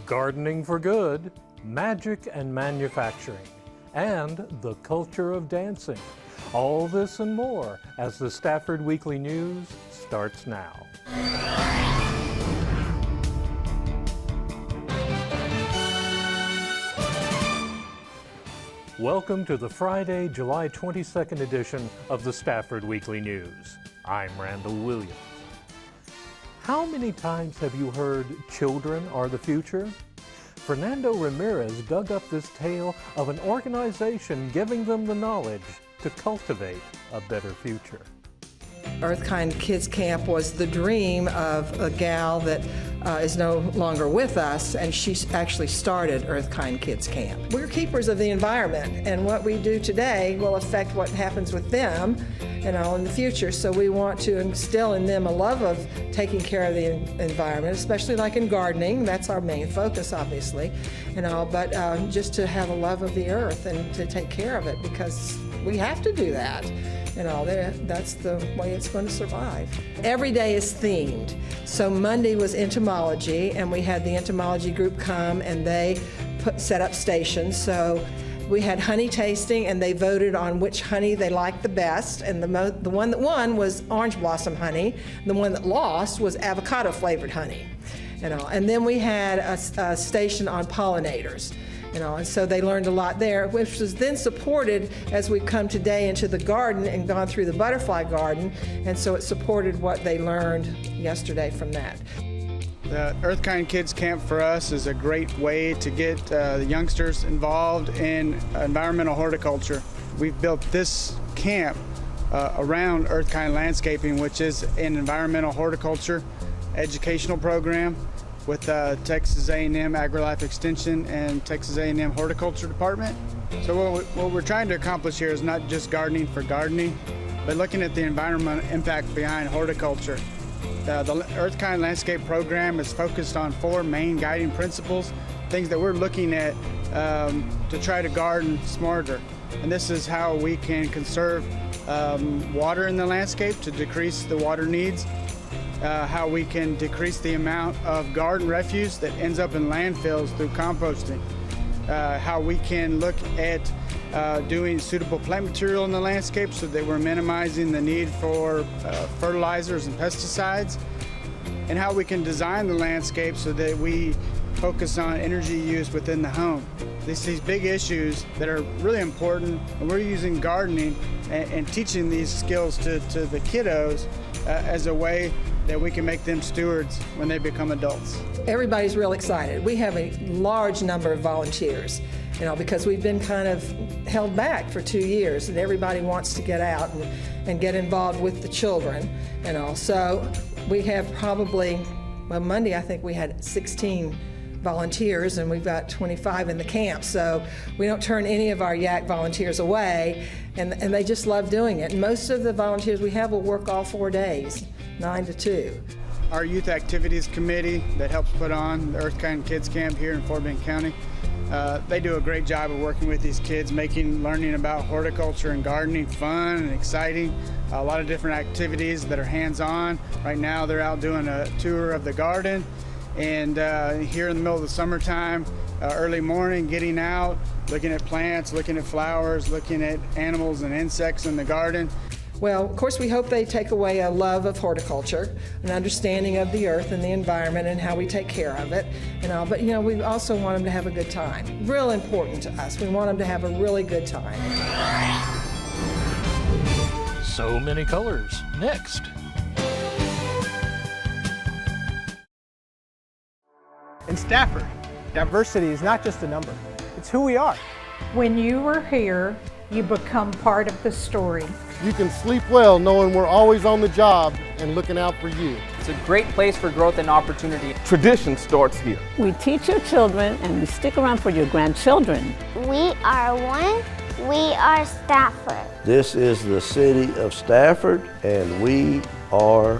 gardening for good, magic and manufacturing, and the culture of dancing. All this and more as the Stafford Weekly News starts now. Welcome to the Friday, July 22nd edition of the Stafford Weekly News. I'm Randall Williams. How many times have you heard children are the future? Fernando Ramirez dug up this tale of an organization giving them the knowledge to cultivate a better future. Earthkind Kids Camp was the dream of a gal that is no longer with us, and she actually started Earthkind Kids Camp. We're keepers of the environment, and what we do today will affect what happens with them, in the future. So we want to instill in them a love of taking care of the environment, especially like in gardening. That's our main focus, obviously, but just to have a love of the earth and to take care of it, because we have to do that. That's the way it's going to survive. Every day is themed. So Monday was entomology, and we had the entomology group come, and they set up stations. So we had honey tasting, and they voted on which honey they liked the best, and the one that won was orange blossom honey. The one that lost was avocado flavored honey. And then we had a station on pollinators. And so they learned a lot there, which was then supported as we've come today into the garden and gone through the butterfly garden, and so it supported what they learned yesterday from that. The Earthkind Kids Camp for us is a great way to get the youngsters involved in environmental horticulture. We've built this camp around Earthkind Landscaping, which is an environmental horticulture educational program with Texas A&M AgriLife Extension and Texas A&M Horticulture Department. So what we're trying to accomplish here is not just gardening for gardening, but looking at the environmental impact behind horticulture. The Earthkind Landscape Program is focused on 4 main guiding principles, things that we're looking at to try to garden smarter. And this is how we can conserve water in the landscape to decrease the water needs, how we can decrease the amount of garden refuse that ends up in landfills through composting, how we can look at doing suitable plant material in the landscape so that we're minimizing the need for fertilizers and pesticides, and how we can design the landscape so that we focus on energy use within the home. These big issues that are really important, and we're using gardening and teaching these skills to the kiddos as a way that we can make them stewards when they become adults. Everybody's real excited. We have a large number of volunteers, because we've been kind of held back for 2 years, and everybody wants to get out and get involved with the children. So we have probably, Monday I think we had 16 volunteers, and we've got 25 in the camp. So we don't turn any of our YAC volunteers away, and they just love doing it. And most of the volunteers we have will work all 4 days, 9 to 2. Our Youth Activities Committee that helps put on the Earthkind Kids Camp here in Fort Bend County, they do a great job of working with these kids, making learning about horticulture and gardening fun and exciting. A lot of different activities that are hands-on. Right now they're out doing a tour of the garden, and here in the middle of the summertime, early morning, getting out, looking at plants, looking at flowers, looking at animals and insects in the garden. Well, of course, we hope they take away a love of horticulture, an understanding of the earth and the environment and how we take care of it, but we also want them to have a good time. Real important to us. We want them to have a really good time. So many colors. Next. In Stafford, diversity is not just a number, it's who we are. When you are here, you become part of the story. You can sleep well knowing we're always on the job and looking out for you. It's a great place for growth and opportunity. Tradition starts here. We teach your children and we stick around for your grandchildren. We are one. We are Stafford. This is the city of Stafford, and we are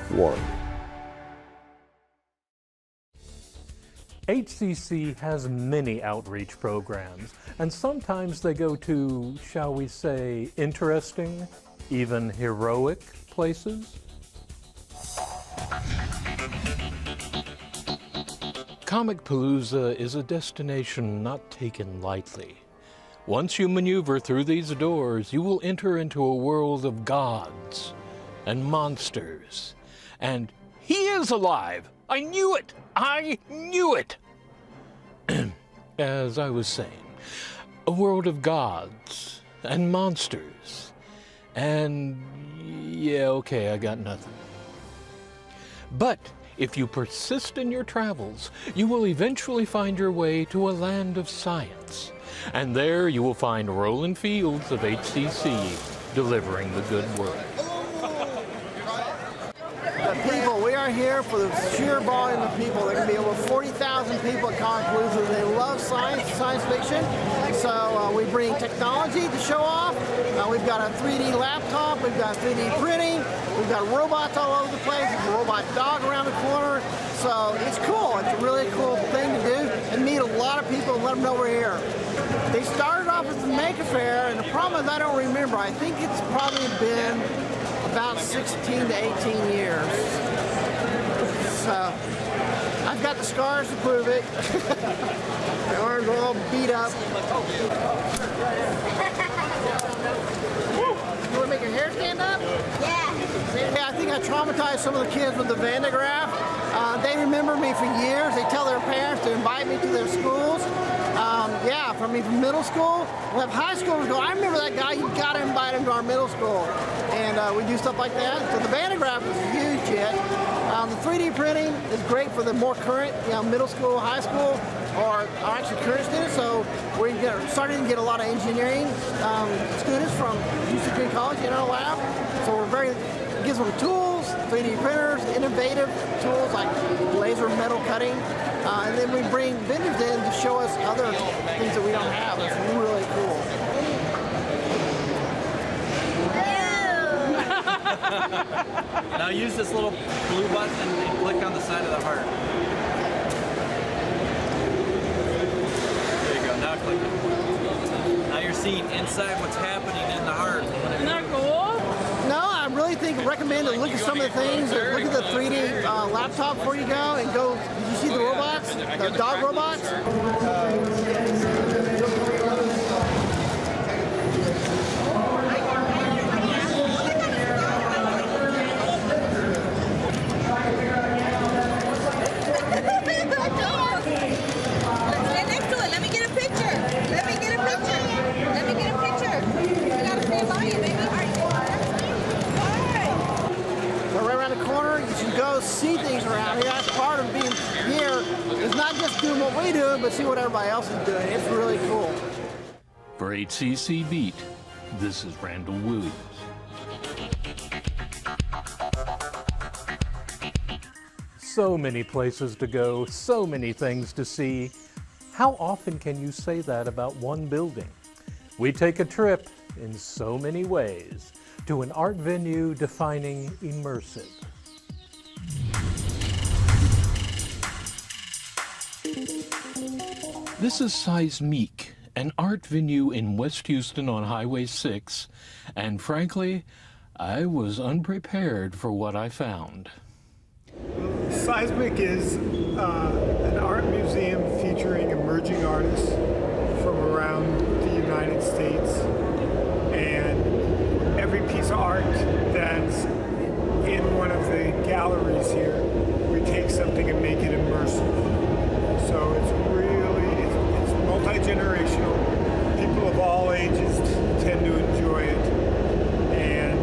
one. HCC has many outreach programs, and sometimes they go to, shall we say, interesting, even heroic places. Comicpalooza is a destination not taken lightly. Once you maneuver through these doors, you will enter into a world of gods and monsters. And he is alive! I knew it! I knew it! As I was saying, a world of gods and monsters. And yeah, okay, I got nothing. But if you persist in your travels, you will eventually find your way to a land of science. And there you will find rolling fields of HCC delivering the good word. The people, we are here for the sheer volume of people. There can be over 40,000 people at Comicpalooza. They love science fiction. So we bring technology to show off. We've got a 3D laptop, we've got 3D printing, we've got robots all over the place, there's a robot dog around the corner. So it's cool. It's a really cool thing to do and meet a lot of people and let them know we're here. They started off as a Maker Faire, and the problem is I don't remember. I think it's probably been about 16 to 18 years. So I've got the scars to prove it. My arms are all beat up. You want to make your hair stand up? Yeah, I think I traumatized some of the kids with the Van de Graaff. They remember me for years. They tell their parents to invite me to their schools. From middle school. We'll have high schoolers go, I remember that guy, you got to invite him to our middle school. And we do stuff like that. So the Van de Graaff is a huge hit. The 3D printing is great for the more current, middle school, high school, or actually current students. So we're starting to get a lot of engineering students from Houston Community College in our lab. So it gives them tools, 3D printers, innovative tools like laser metal cutting. And then we bring vendors in to show us other things that we don't have. It's really cool. Now use this little blue button and click on the side of the heart. There you go, now click it. Now you're seeing inside what's happening in the heart. Isn't that cool? No, I really recommend to look at some of the things. Look at the 3D laptop before you go and go. Did you see the robots? The dog robots? Stand next to it. Let me get a picture. Let me get a picture. Let me get a picture. You gotta stand by it, baby. So right around the corner, you can go see things around here. That's part of being here. It's not just doing what we do, but see what everybody else is doing. It's really cool. For HCC Beat, this is Randall Williams. So many places to go, so many things to see. How often can you say that about one building? We take a trip in so many ways to an art venue defining immersive. This is Seismique, an art venue in West Houston on Highway 6, and frankly, I was unprepared for what I found. Seismique is an art museum featuring emerging artists from around the United States, and every piece of art that's in one of the galleries here, we take something and make it immersive. So it's multi-generational. People of all ages tend to enjoy it, and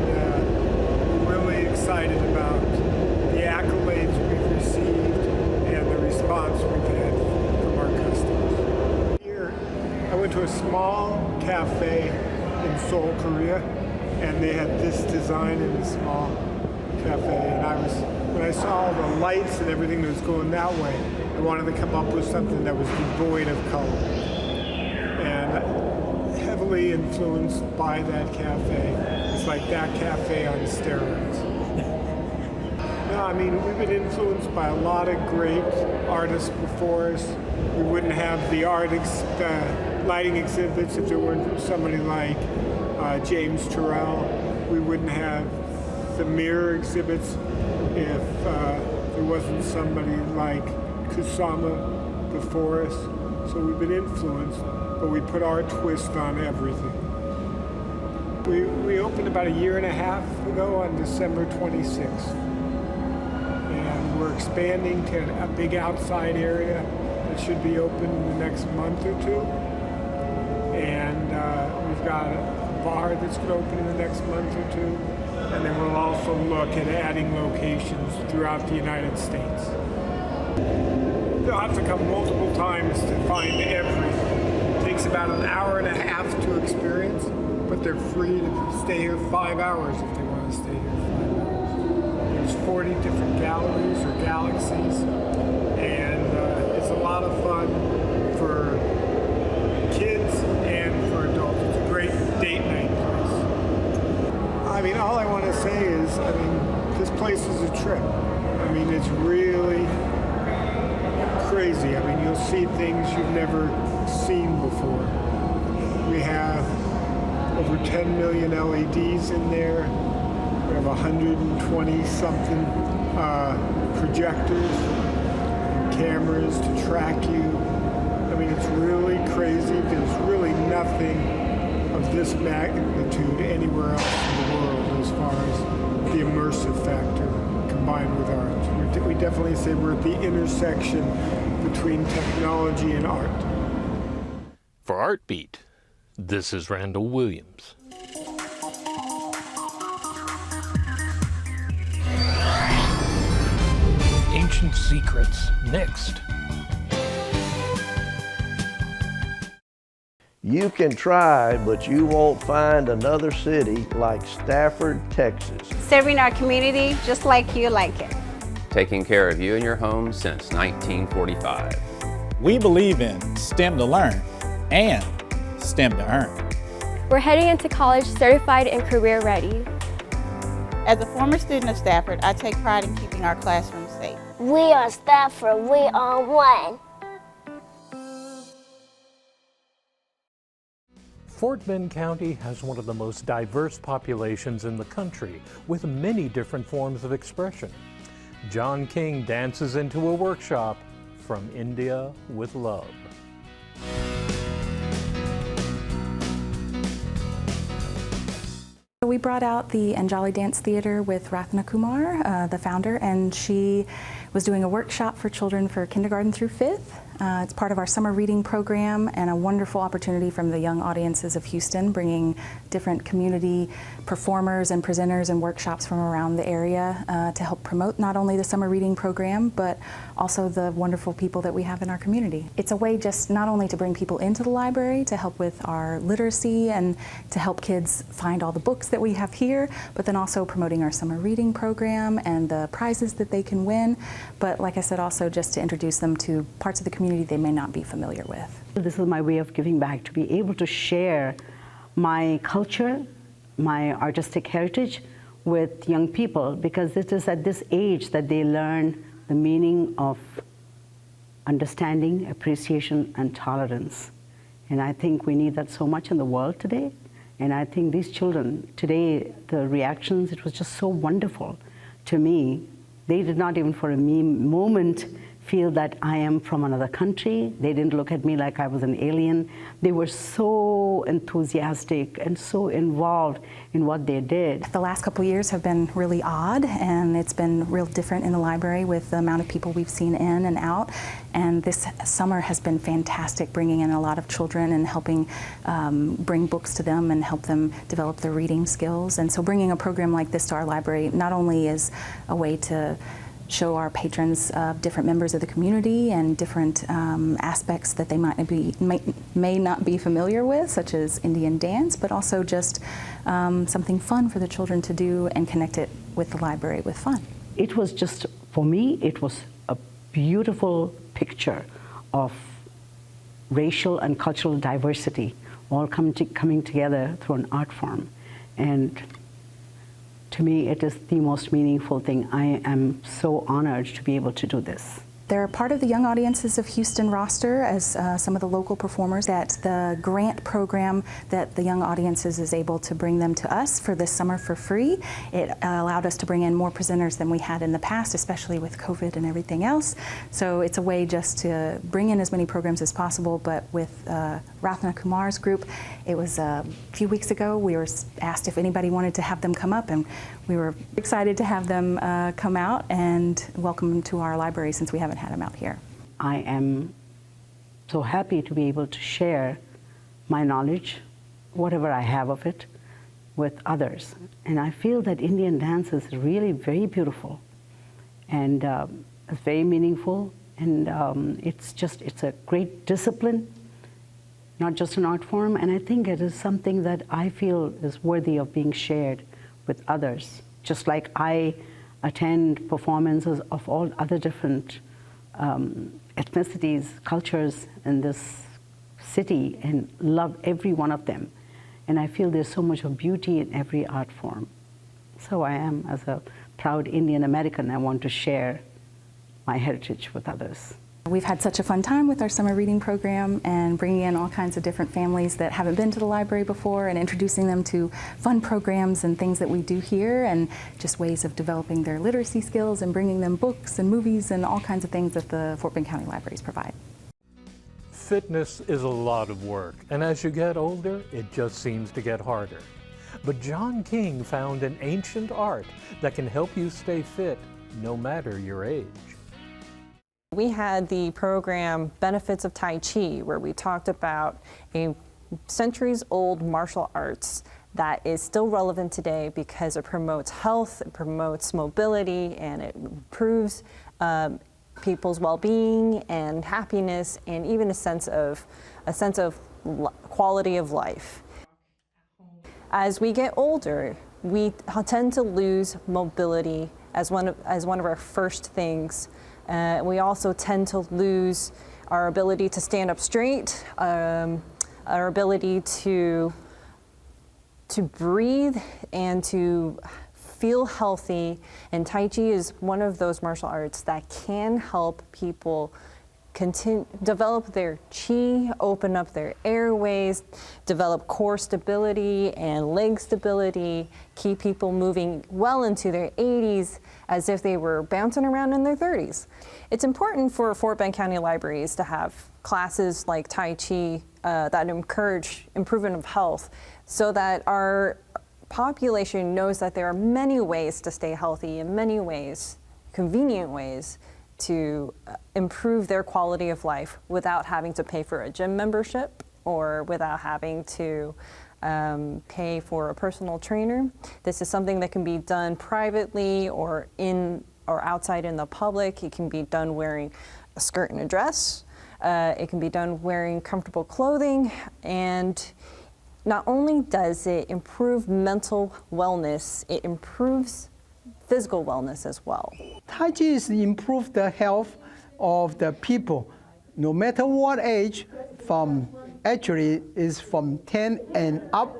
we're really excited about the accolades we've received and the response we've had from our customers. Here, I went to a small cafe in Seoul, Korea, and they had this design in the small cafe, and when I saw the lights and everything that was going that way, I wanted to come up with something that was devoid of color, and heavily influenced by that cafe. It's like that cafe on steroids. No, I mean, we've been influenced by a lot of great artists before us. We wouldn't have the lighting exhibits if there weren't somebody like James Turrell. We wouldn't have the mirror exhibits if there wasn't somebody like kusama, the forest. So we've been influenced, but we put our twist on everything. We opened about a year and a half ago on December 26th. And we're expanding to a big outside area that should be open in the next month or two. And we've got a bar that's going to open in the next month or two. And then we'll also look at adding locations throughout the United States. They'll have to come multiple times to find everything. It takes about an hour and a half to experience, but they're free to stay here 5 hours if they want to stay here 5 hours. There's 40 different galleries or galaxies, and it's a lot of fun for kids and for adults. It's a great date night place. I mean, all I want to say is, this place is a trip. It's really crazy. You'll see things you've never seen before. We have over 10 million LEDs in there. We have 120 something projectors, cameras to track you. It's really crazy. There's really nothing of this magnitude anywhere else in the world as far as the immersive factor combined with art. We definitely say we're at the intersection between technology and art. For Artbeat, this is Randall Williams. Ancient Secrets, next. You can try, but you won't find another city like Stafford, Texas. Serving our community just like you like it. Taking care of you and your home since 1945. We believe in STEM to learn and STEM to earn. We're heading into college certified and career ready. As a former student of Stafford, I take pride in keeping our classrooms safe. We are Stafford, we are one. Fort Bend County has one of the most diverse populations in the country, with many different forms of expression. John King dances into a workshop from India with love. We brought out the Anjali Dance Theater with Ratna Kumar, the founder, and she was doing a workshop for children for kindergarten through 5th. It's part of our summer reading program and a wonderful opportunity from the young audiences of Houston, bringing different community performers and presenters and workshops from around the area to help promote not only the summer reading program, but also the wonderful people that we have in our community. It's a way just not only to bring people into the library to help with our literacy and to help kids find all the books that we have here, but then also promoting our summer reading program and the prizes that they can win. But like I said, also just to introduce them to parts of the community they may not be familiar with. This is my way of giving back, to be able to share my culture, my artistic heritage with young people, because it is at this age that they learn the meaning of understanding, appreciation, and tolerance. And I think we need that so much in the world today. And I think these children today, the reactions, it was just so wonderful to me. They did not even for a moment feel that I am from another country. They didn't look at me like I was an alien. They were so enthusiastic and so involved in what they did. The last couple of years have been really odd, and it's been real different in the library with the amount of people we've seen in and out. And this summer has been fantastic, bringing in a lot of children and helping bring books to them and help them develop their reading skills. And so bringing a program like this to our library not only is a way to show our patrons different members of the community and different aspects that they may not be familiar with, such as Indian dance, but also just something fun for the children to do and connect it with the library with fun. It was just, for me, it was a beautiful picture of racial and cultural diversity all coming together through an art form. And to me, it is the most meaningful thing. I am so honored to be able to do this. They're part of the Young Audiences of Houston roster as some of the local performers at the grant program that the Young Audiences is able to bring them to us for this summer for free. It allowed us to bring in more presenters than we had in the past, especially with COVID and everything else. So it's a way just to bring in as many programs as possible, but with Rathna Kumar's group, it was a few weeks ago, we were asked if anybody wanted to have them come up, and we were excited to have them come out and welcome them to our library since we haven't had them out here. I am so happy to be able to share my knowledge, whatever I have of it, with others. And I feel that Indian dance is really very beautiful and it's very meaningful, and it's a great discipline, not just an art form, and I think it is something that I feel is worthy of being shared with others. Just like I attend performances of all other different ethnicities, cultures in this city and love every one of them. And I feel there's so much of beauty in every art form. So I am, as a proud Indian American, I want to share my heritage with others. We've had such a fun time with our summer reading program and bringing in all kinds of different families that haven't been to the library before and introducing them to fun programs and things that we do here, and just ways of developing their literacy skills and bringing them books and movies and all kinds of things that the Fort Bend County Libraries provide. Fitness is a lot of work, and as you get older, it just seems to get harder. But John King found an ancient art that can help you stay fit no matter your age. We had the program Benefits of Tai Chi, where we talked about a centuries-old martial arts that is still relevant today because it promotes health, it promotes mobility, and it improves people's well-being and happiness, and even a sense of quality of life. As we get older, we tend to lose mobility as one of our first things. We also tend to lose our ability to stand up straight, our ability to breathe and to feel healthy. And Tai Chi is one of those martial arts that can help people develop their chi, open up their airways, develop core stability and leg stability, keep people moving well into their 80s as if they were bouncing around in their 30s. It's important for Fort Bend County Libraries to have classes like Tai Chi that encourage improvement of health, so that our population knows that there are many ways to stay healthy, and many ways, convenient ways, to improve their quality of life without having to pay for a gym membership or without having to pay for a personal trainer. This is something that can be done privately or outside in the public. It can be done wearing a skirt and a dress. It can be done wearing comfortable clothing. And not only does it improve mental wellness, it improves physical wellness as well. Tai Chi is improve the health of the people, no matter what age, actually is from 10 and up,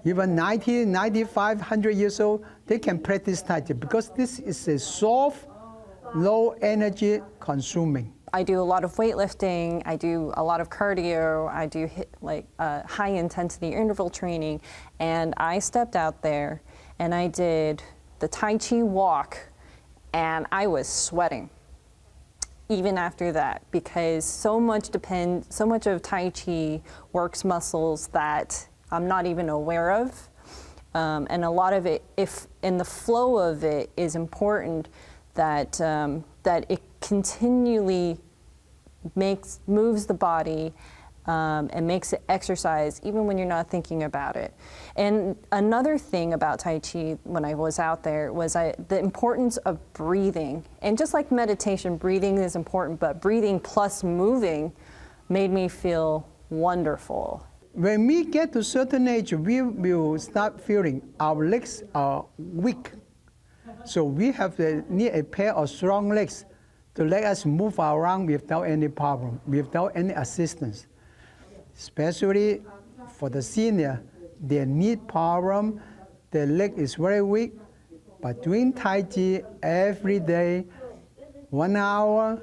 even 90, 95, 100 years old, they can practice Tai Chi because this is a soft, low energy consuming. I do a lot of weightlifting, I do a lot of cardio, I do high intensity interval training, and I stepped out there and I did the Tai Chi walk, and I was sweating even after that, because so much of Tai Chi works muscles that I'm not even aware of, and a lot of it, if in the flow of it, is important that that it continually moves the body. And makes it exercise even when you're not thinking about it. And another thing about Tai Chi when I was out there was the importance of breathing. And just like meditation, breathing is important, but breathing plus moving made me feel wonderful. When we get to a certain age, we will start feeling our legs are weak. So we need a pair of strong legs to let us move around without any problem, without any assistance. Especially for the senior, their knee problem, their leg is very weak, but doing Tai Chi every day, 1 hour,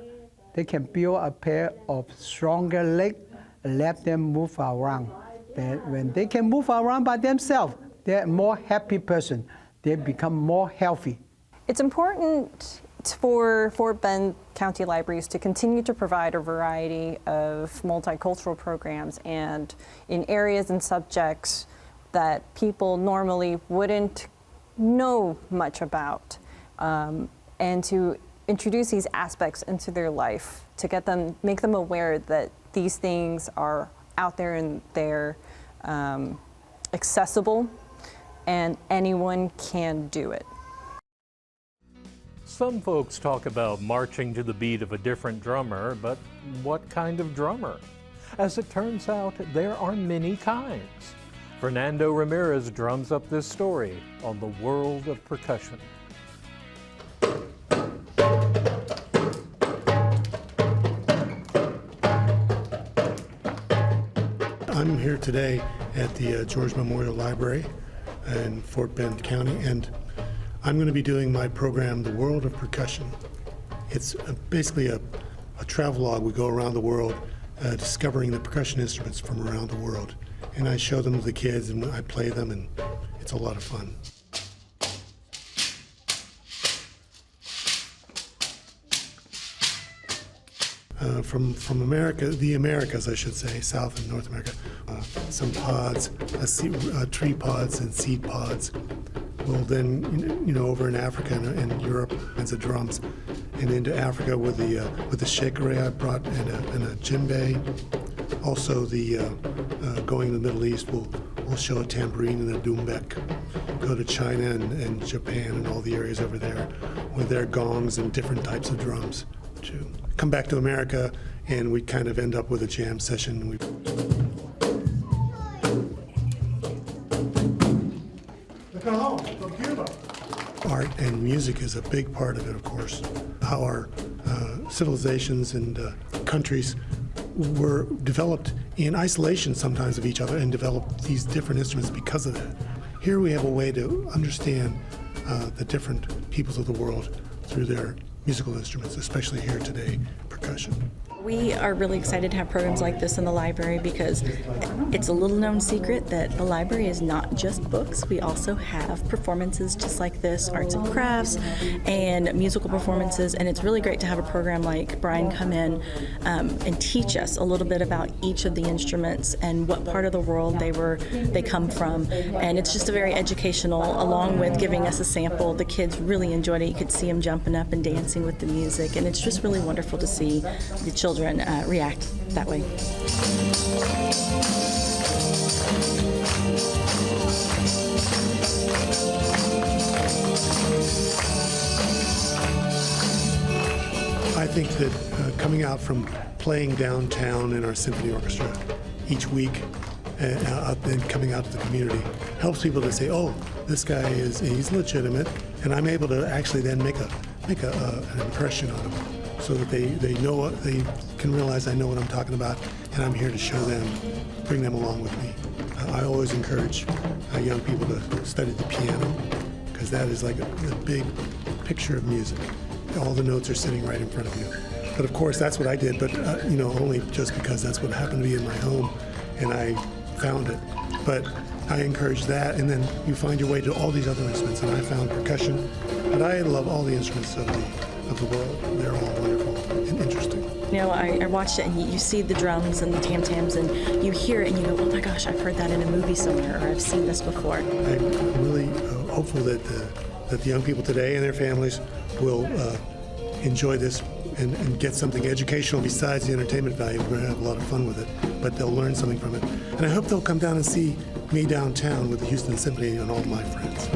they can build a pair of stronger legs and let them move around. Then when they can move around by themselves, they're a more happy person. They become more healthy. It's important for Fort Bend County Libraries to continue to provide a variety of multicultural programs and in areas and subjects that people normally wouldn't know much about, and to introduce these aspects into their life to make them aware that these things are out there and they're accessible and anyone can do it. Some folks talk about marching to the beat of a different drummer, but what kind of drummer? As it turns out, there are many kinds. Fernando Ramirez drums up this story on the world of percussion. I'm here today at the George Memorial Library in Fort Bend County, and I'm going to be doing my program, The World of Percussion. It's basically a travelogue. We go around the world discovering the percussion instruments from around the world. And I show them to the kids and I play them, and it's a lot of fun. From America, the Americas, I should say, South and North America, some pods, tree pods and seed pods. Well, then, over in Africa and Europe, kinds of drums, and into Africa with the shekere I brought and a djembe. Also, going to the Middle East, we'll show a tambourine and a doumbek. Go to China and Japan and all the areas over there with their gongs and different types of drums too. Come back to America, and we kind of end up with a jam session. Art and music is a big part of it, of course. How our civilizations and countries were developed in isolation sometimes of each other and developed these different instruments because of that. Here we have a way to understand the different peoples of the world through their musical instruments, especially here today, percussion. We are really excited to have programs like this in the library because it's a little known secret that the library is not just books. We also have performances just like this, arts and crafts and musical performances, and it's really great to have a program like Brian come in and teach us a little bit about each of the instruments and what part of the world they come from. And it's just a very educational, along with giving us a sample. The kids really enjoyed it. You could see them jumping up and dancing with the music, and it's just really wonderful to see the children react that way. I think that coming out from playing downtown in our symphony orchestra each week and coming out to the community helps people to say, oh, this guy he's legitimate, and I'm able to actually then make an impression on him, so that they know, they can realize I know what I'm talking about, and I'm here to show them, bring them along with me. I always encourage young people to study the piano, because that is like a big picture of music. All the notes are sitting right in front of you. But of course, that's what I did, but only just because that's what happened to be in my home, and I found it. But I encourage that, and then you find your way to all these other instruments, and I found percussion. But I love all the instruments of the world. They're all wonderful and interesting. I watched it, and you see the drums and the tam-tams, and you hear it, and you go, oh my gosh, I've heard that in a movie somewhere, or I've seen this before. I'm really hopeful that the young people today and their families will enjoy this and get something educational besides the entertainment value. We're going to have a lot of fun with it, but they'll learn something from it. And I hope they'll come down and see me downtown with the Houston Symphony and all my friends.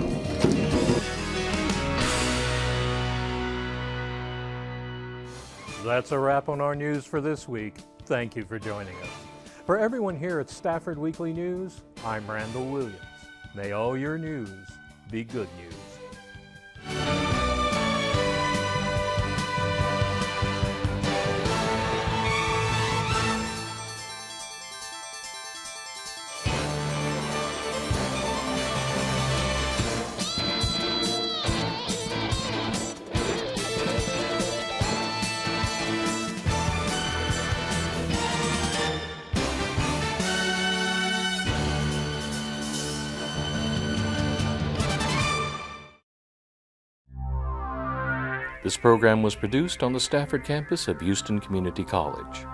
That's a wrap on our news for this week. Thank you for joining us. For everyone here at Stafford Weekly News, I'm Randall Williams. May all your news be good news. This program was produced on the Stafford campus of Houston Community College.